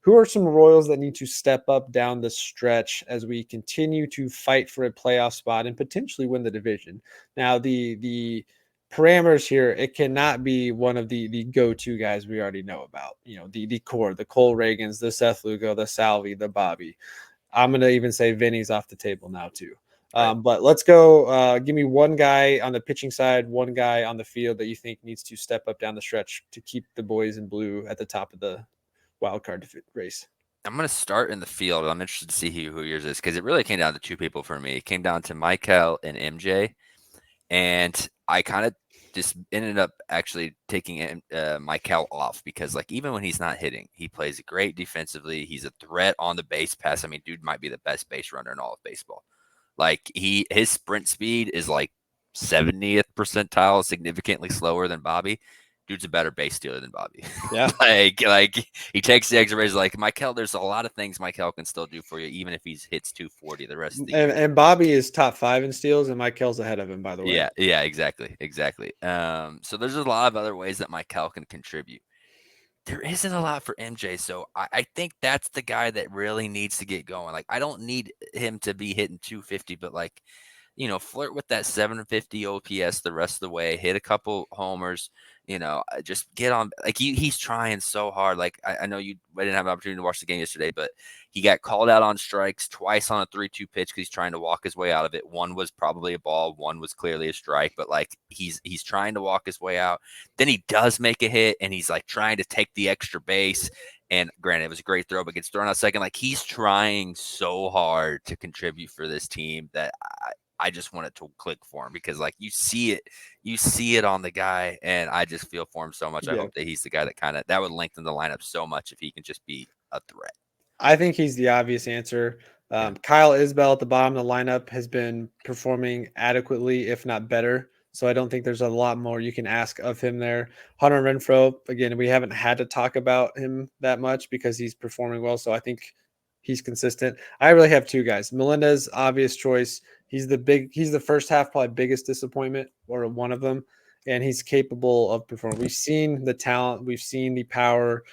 who are some Royals that need to step up down the stretch as we continue to fight for a playoff spot and potentially win the division? Now, the parameters here, it cannot be one of the go-to guys we already know about. The core, the Cole Ragans, the Seth Lugo, the Salvi, the Bobby. I'm gonna even say Vinny's off the table now too. Right. But let's go. Give me one guy on the pitching side, one guy on the field that you think needs to step up down the stretch to keep the boys in blue at the top of the wild card race. I'm going to start in the field. I'm interested to see who yours is because it really came down to two people for me. It came down to Michael and MJ. And I kind of just ended up actually taking Michael off because, like, even when he's not hitting, he plays great defensively. He's a threat on the base pass. I mean, dude might be the best base runner in all of baseball. Like, his sprint speed is like 70th percentile, significantly slower than Bobby. Dude's a better base stealer than Bobby. Yeah. like he takes the X-rays. Like, Michael, there's a lot of things Michael can still do for you, even if he hits 240 the rest of the year. And Bobby is top 5 in steals, and Michael's ahead of him, by the way. Yeah, exactly. So there's a lot of other ways that Michael can contribute. There isn't a lot for MJ, so I think that's the guy that really needs to get going. Like, I don't need him to be hitting 250, but, like, flirt with that 750 OPS the rest of the way, hit a couple homers, just get on. Like, he's trying so hard. Like, I know I didn't have an opportunity to watch the game yesterday, but he got called out on strikes twice on a 3-2 pitch because he's trying to walk his way out of it. One was probably a ball, one was clearly a strike, but, like, he's trying to walk his way out. Then he does make a hit, and he's, like, trying to take the extra base. And granted, it was a great throw, but gets thrown out second. Like, he's trying so hard to contribute for this team that I just want it to click for him because, like, you see it on the guy, and I just feel for him so much. I hope that he's the guy that would lengthen the lineup so much if he can just be a threat. I think he's the obvious answer. Kyle Isbell at the bottom of the lineup has been performing adequately, if not better. So I don't think there's a lot more you can ask of him there. Hunter Renfroe, again, we haven't had to talk about him that much because he's performing well. So I think he's consistent. I really have two guys. Melendez, obvious choice. He's the first half probably biggest disappointment, or one of them, and he's capable of performing. We've seen the talent, we've seen the power,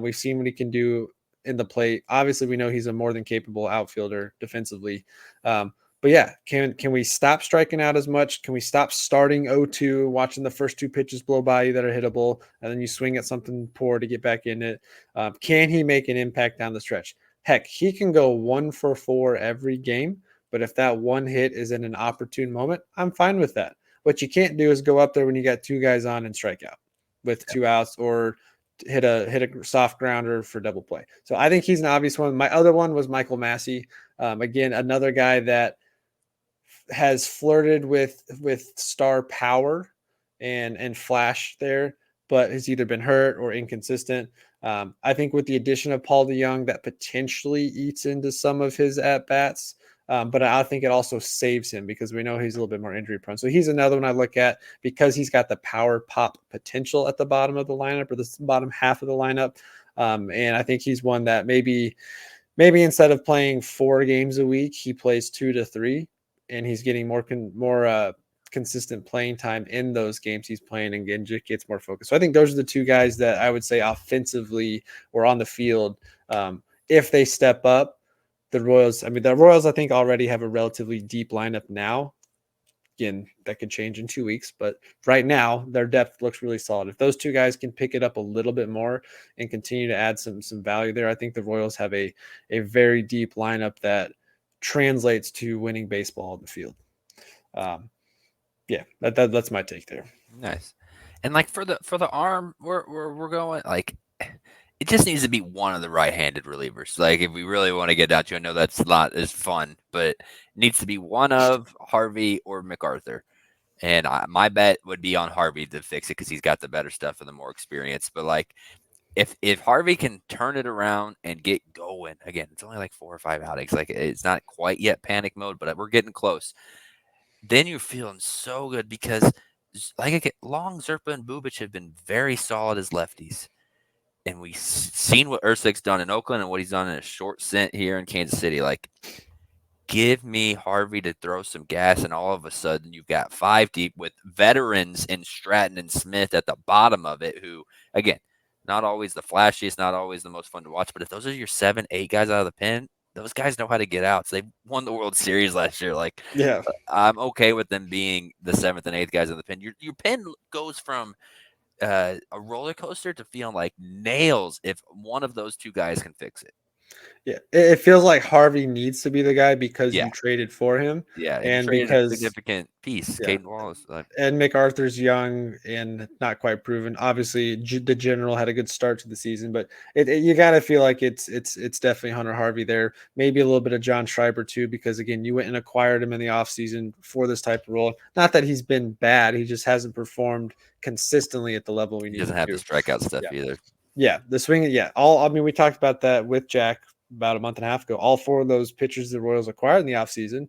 we've seen what he can do in the plate. Obviously, we know he's a more than capable outfielder defensively. But yeah, can we stop striking out as much? Can we stop starting 0-2, watching the first two pitches blow by you that are hittable, and then you swing at something poor to get back in it? Can he make an impact down the stretch? Heck, he can go 1-for-4 every game, but if that one hit is in an opportune moment, I'm fine with that. What you can't do is go up there when you got two guys on and strike out with 2 outs, or hit a soft grounder for double play. So I think he's an obvious one. My other one was Michael Massey. Again, another guy that has flirted with star power and flash there, but has either been hurt or inconsistent. I think with the addition of Paul DeJong, that potentially eats into some of his at bats. But I think it also saves him because we know he's a little bit more injury prone. So he's another one I look at because he's got the power pop potential at the bottom of the lineup, or the bottom half of the lineup. And I think he's one that maybe instead of playing 4 games a week, he plays 2 to 3, and he's getting more consistent playing time in those games he's playing, and just gets more focus. So I think those are the two guys that I would say offensively or on the field, if they step up. The Royals, I think already have a relatively deep lineup now. Again, that could change in 2 weeks, but right now their depth looks really solid. If those two guys can pick it up a little bit more and continue to add some value there, I think the Royals have a very deep lineup that translates to winning baseball on the field. Yeah, that's my take there. Nice. And, like, for the arm, we're going, like, it just needs to be one of the right-handed relievers. Like, if we really want to get down to, I know that's not as fun, but it needs to be one of Harvey or MacArthur. And my bet would be on Harvey to fix it because he's got the better stuff and the more experience. But, like, if Harvey can turn it around and get going, again, it's only like 4 or 5 outings. Like, it's not quite yet panic mode, but we're getting close. Then you're feeling so good because, like, Long, Zerpa, and Bubic have been very solid as lefties. And we've seen what Ursic's done in Oakland and what he's done in a short stint here in Kansas City. Like, give me Harvey to throw some gas, and all of a sudden you've got 5 deep with veterans in Stratton and Smith at the bottom of it who, again, Not always the flashiest, not always the most fun to watch, but if those are your 7, 8 guys out of the pen, those guys know how to get out. So they won the World Series last year. Like, Yeah. I'm okay with them being the 7th and 8th guys in the pen. Your pen goes from a roller coaster to feeling like nails if one of those two guys can fix it. Yeah, it feels like Harvey needs to be the guy because Yeah, you traded for him, yeah, and you and traded a because significant piece, yeah, Caden Wallace. and MacArthur's young and not quite proven. Obviously, the general had a good start to the season, but you got to feel like it's definitely Hunter Harvey there. Maybe a little bit of John Schreiber too, because again, you went and acquired him in the offseason for this type of role. Not that he's been bad, he just hasn't performed consistently at the level we He need doesn't him have the to. strikeout stuff Yeah. either. Yeah, the swing. Yeah, all. I mean, we talked about that with Jack about a month and a half ago. All four of those pitchers the Royals acquired in the offseason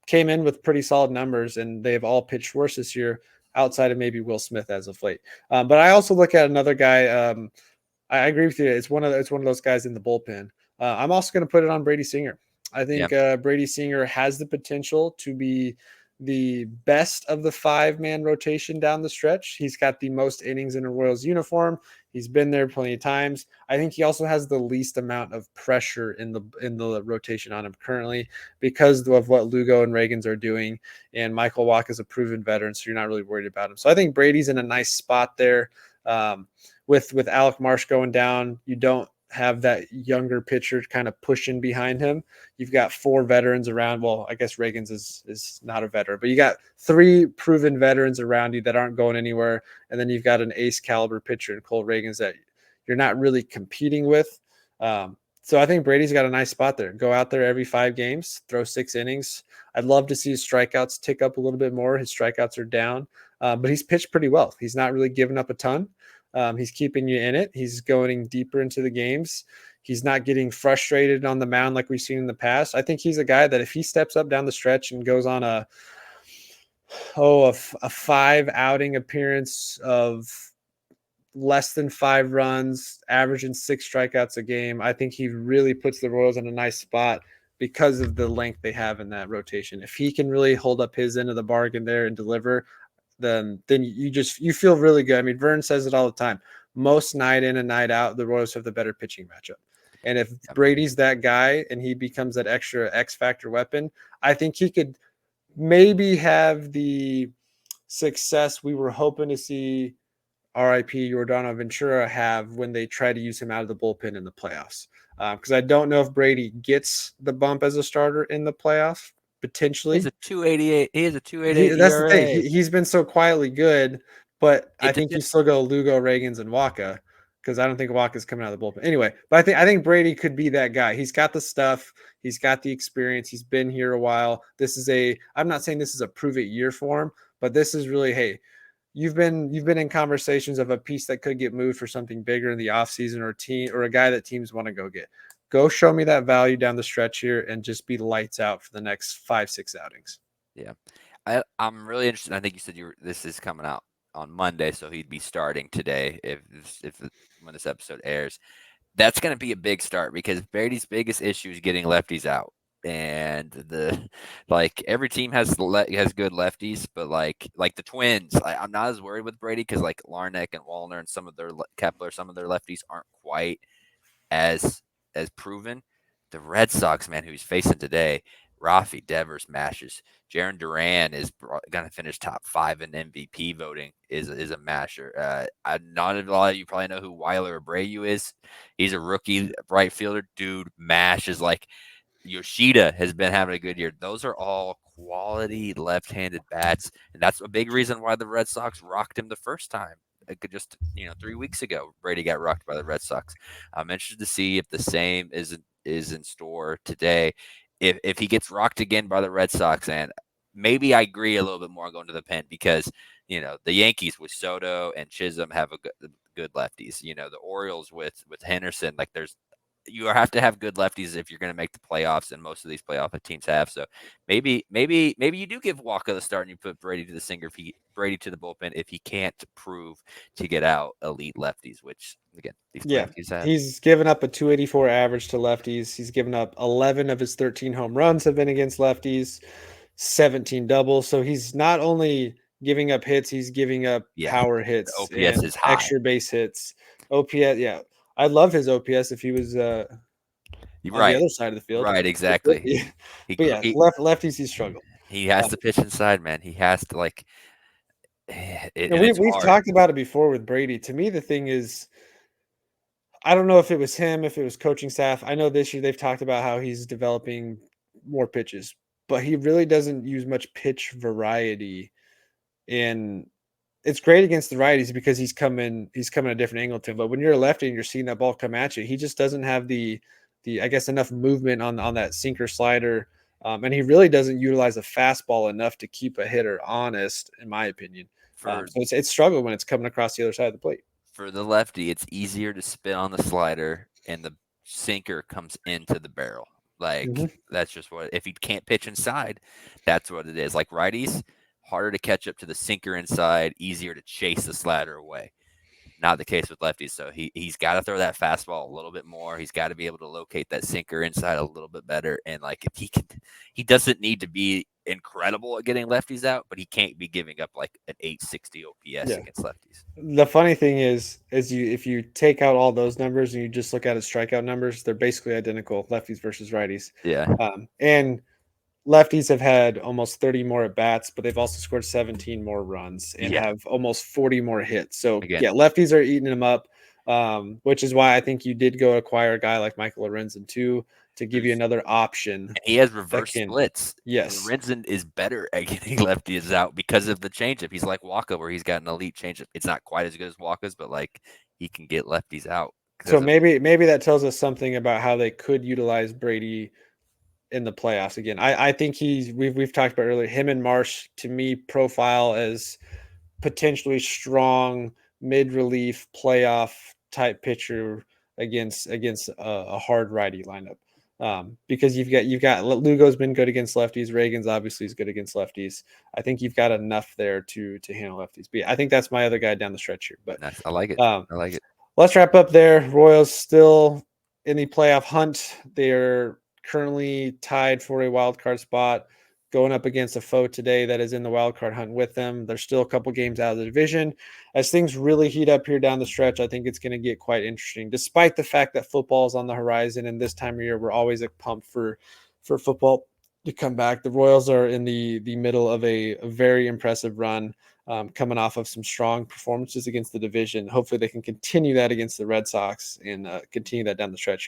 came in with pretty solid numbers, and they've all pitched worse this year, outside of maybe Will Smith as of late. But I also look at another guy. I agree with you. It's one of those guys in the bullpen. I'm also going to put it on Brady Singer. I Yeah, think Brady Singer has the potential to be the best of the 5-man rotation down the stretch. He's got the most innings in a Royals uniform. He's been there plenty of times. I think he also has the least amount of pressure in the rotation on him currently because of what Lugo and Ragans are doing. And Michael Wacha is a proven veteran, so you're not really worried about him. So I think Brady's in a nice spot there. With Alec Marsh going down, you don't have that younger pitcher kind of pushing behind him. You've got 4 veterans around. Well, I guess Ragans is not a veteran, but you got 3 proven veterans around you that aren't going anywhere, and then you've got an ace caliber pitcher in Cole Ragans that you're not really competing with. So I think Brady's got a nice spot there. Go out there every 5 games, throw 6 innings. I'd love to see his strikeouts tick up a little bit more. His strikeouts are down, but he's pitched pretty well. He's not really giving up a ton. He's keeping you in it. He's going deeper into the games. He's not getting frustrated on the mound like we've seen in the past. I think he's a guy that if he steps up down the stretch and goes on a 5 outing appearance of less than 5 runs, averaging 6 strikeouts a game, I think he really puts the Royals in a nice spot because of the length they have in that rotation. If he can really hold up his end of the bargain there and deliver, then you feel really good. I mean, Vern says it all the time. Most night in and night out, the Royals have the better pitching matchup. And if yeah. Brady's that guy and he becomes that extra X factor weapon, I think he could maybe have the success we were hoping to see RIP Jordano Ventura have when they try to use him out of the bullpen in the playoffs. Because I don't know if Brady gets the bump as a starter in the playoffs, He's potentially. a 288. He has a 288 That's the thing. ERA. He's been so quietly good, but I It think you depends. still go Lugo, Ragans, and Waka because I don't think Waka's coming out of the bullpen anyway. But I think Brady could be that guy. He's got the stuff. He's got the experience. He's been here a while. I'm not saying this is a prove it year for him, but this is really, hey, you've been in conversations of a piece that could get moved for something bigger in the offseason or team or a guy that teams want to go get. Go show me that value down the stretch here and just be lights out for the next 5-6 outings. Yeah, I'm really interested. I think you said this is coming out on Monday, so he'd be starting today when this episode airs. That's going to be a big start because Brady's biggest issue is getting lefties out. And every team has good lefties, but like the Twins, I'm not as worried with Brady because like Larnach and Wallner and Kepler, some of their lefties aren't quite as proven. The Red Sox, man, who he's facing today, Rafi Devers mashes. Jaron Duran is going to finish top 5 in MVP voting. Is a masher. Not a lot of you probably know who Weiler Abreu is. He's a rookie right fielder. Dude mashes like Yoshida has been having a good year. Those are all quality left-handed bats, and that's a big reason why the Red Sox rocked him the first time. Just 3 weeks ago, Brady got rocked by the Red Sox. I'm interested to see if the same is in store today. If he gets rocked again by the Red Sox, and maybe I agree a little bit more on going to the pen because the Yankees with Soto and Chisholm have a good lefties. The Orioles with Henderson, like you have to have good lefties if you're going to make the playoffs, and most of these playoff teams have. So maybe you do give Walker the start and you put Brady to the singer, Brady to the bullpen if he can't prove to get out elite lefties, which again these Yeah, playoff teams have. he's given up a 284 average to lefties. He's given up 11 of his 13 home runs have been against lefties, 17 doubles. So he's not only giving up hits, he's giving up Yeah, power the hits OPS and is high. extra base hits. OPS, yeah. I'd love his OPS if he was You're on the right. other side of the field. Right, exactly. He But yeah, he lefties he struggled. he has Um, to pitch inside, man. He has to like and and it's we've hard talked about it before with Brady. To me, the thing is, I don't know if it was him, if it was coaching staff. I know this year they've talked about how he's developing more pitches, but he really doesn't use much pitch variety. And it's great against the righties because he's coming a different angle to him. But when you're a lefty and you're seeing that ball come at you, he just doesn't have the I guess enough movement on that sinker slider. And he really doesn't utilize a fastball enough to keep a hitter honest, in my opinion. for So it's struggle when it's coming across the other side of the plate. for the lefty. It's easier to spin on the slider and the sinker comes into the barrel. Like Mhm. that's just what if he can't pitch inside, that's what it is. Like righties, harder to catch up to the sinker inside, easier to chase the slider away. Not the case with lefties. So he's got to throw that fastball a little bit more. He's got to be able to locate that sinker inside a little bit better. And like if he doesn't need to be incredible at getting lefties out, but he can't be giving up like an 860 OPS Yeah. against lefties. The funny thing is you if you take out all those numbers and you just look at his strikeout numbers, they're basically identical, lefties versus righties. Yeah, And lefties have had almost 30 more at bats, but they've also scored 17 more runs and yeah. have almost 40 more hits. So Again, yeah, lefties are eating them up, which is why I think you did go acquire a guy like Michael Lorenzen too to give you who's another option and he has that reverse can. splits. Yes. Lorenzen is better at getting lefties out because of the changeup. He's like Waka, where he's got an elite changeup. It's not quite as good as Waka's, but like he can get lefties out So because of maybe that tells us something about how they could utilize Brady in the playoffs again. I think we've talked about earlier. Him and Marsh to me profile as potentially strong mid relief playoff type pitcher against a hard righty lineup. Because you've got Lugo's been good against lefties. Ragans obviously is good against lefties. I think you've got enough there to handle lefties. But yeah, I think that's my other guy down the stretch here. But nice. I like it. um, I like it. let's wrap up there. Royals still in the playoff hunt. They're currently tied for a wild card spot, going up against a foe today that is in the wild card hunt with them. They're still a couple games out of the division. As things really heat up here down the stretch, I think it's going to get quite interesting. Despite the fact that football is on the horizon, and this time of year we're always pumped for football to come back. The Royals are in the middle of a very impressive run, coming off of some strong performances against the division. Hopefully, they can continue that against the Red Sox and continue that down the stretch here.